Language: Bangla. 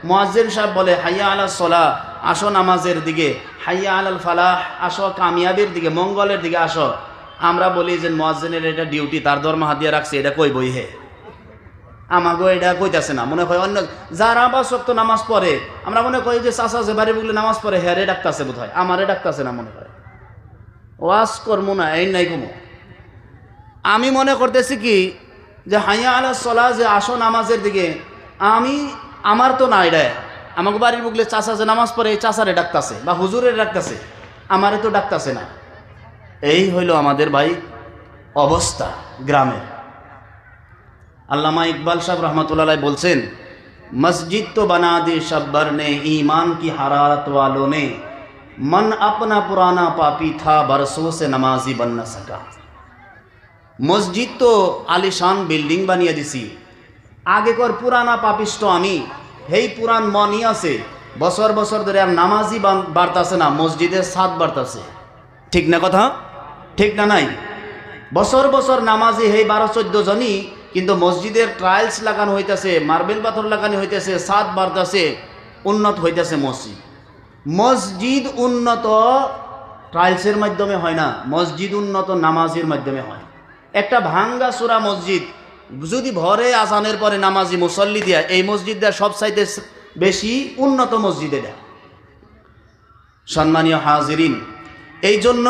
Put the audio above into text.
মুয়াজ্জিন সাহেব বলে হাইয়া আলাস সালাহ, আসো নামাজের দিকে, হাইয়া আলাল ফালাহ, আসো কামিয়াবির দিকে, মঙ্গলের দিকে আসো। আমরা বলি যে মুয়াজ্জিনের এটা ডিউটি, তার দরমা হাত দিয়ে রাখছে, এটা কইবই হে, আমাগো এটা কইতাছে না। মনে হয় অন্য যারা 5 ওয়াক্ত নামাজ পড়ে, আমরা মনে করি যে চাচা যে বাড়ি বুগলে নামাজ পড়ে হ্যাঁ রে ডাকতাছে বোধ হয়, আমারে ডাকতাছে না মনে হয়। ওয়াজ করবো না এই নাই কমো। আমি মনে করতেছি কি যে হাইয়া আলাস সালাহ, যে আসো নামাজের দিকে, আমার তো না, এটা আমাকে বাড়ির বুগলে চাচা যে নামাজ পড়ে এই চাচারে ডাকতাছে বা হুজুরের ডাকতাছে, আমারে তো ডাকতাছে না। এই হইল আমাদের ভাই অবস্থা গ্রামের। আল্লামা ইকবাল সাহেব রহমতুল্লাহ বলছেন, মসজিদ তো বানা দে শব্বর নে ईमान की हरारत वालों ने, मन अपना पुराना पापी था बरसों से नमाजी बन न सका। মসজিদ তো আলিশান বিল্ডিং বানিয়ে দিছি, আগেকর পুরানা পাপিষ্ট আমি, হেই পুরান মনই আছে, বছর বছর ধরে আর নামাজি বাড়তাছে না, মসজিদের ছাদ বাড়তাছে। ঠিক না কথা? ঠিক না নাই? বছর বছর নামাজি হেই 12-14 জনই, কিন্তু মসজিদের টাইলস লাগানো হইতেছে, মার্বেল পাথর লাগানো হইতেছে, ছাদ বাড়তেছে, উন্নত হইতেছে মসজিদ। মসজিদ উন্নত টাইলসের মাধ্যমে হয় না, মসজিদ উন্নত নামাজের মাধ্যমে হয়। একটা ভাঙ্গা চূড়া মসজিদ যদি ভরে আজানের পরে নামাজি মুসল্লি দিয়া, এই মসজিদ দেয়া সবচাইতে বেশি উন্নত মসজিদ এটা। সম্মানীয় হাজিরিন, এই জন্য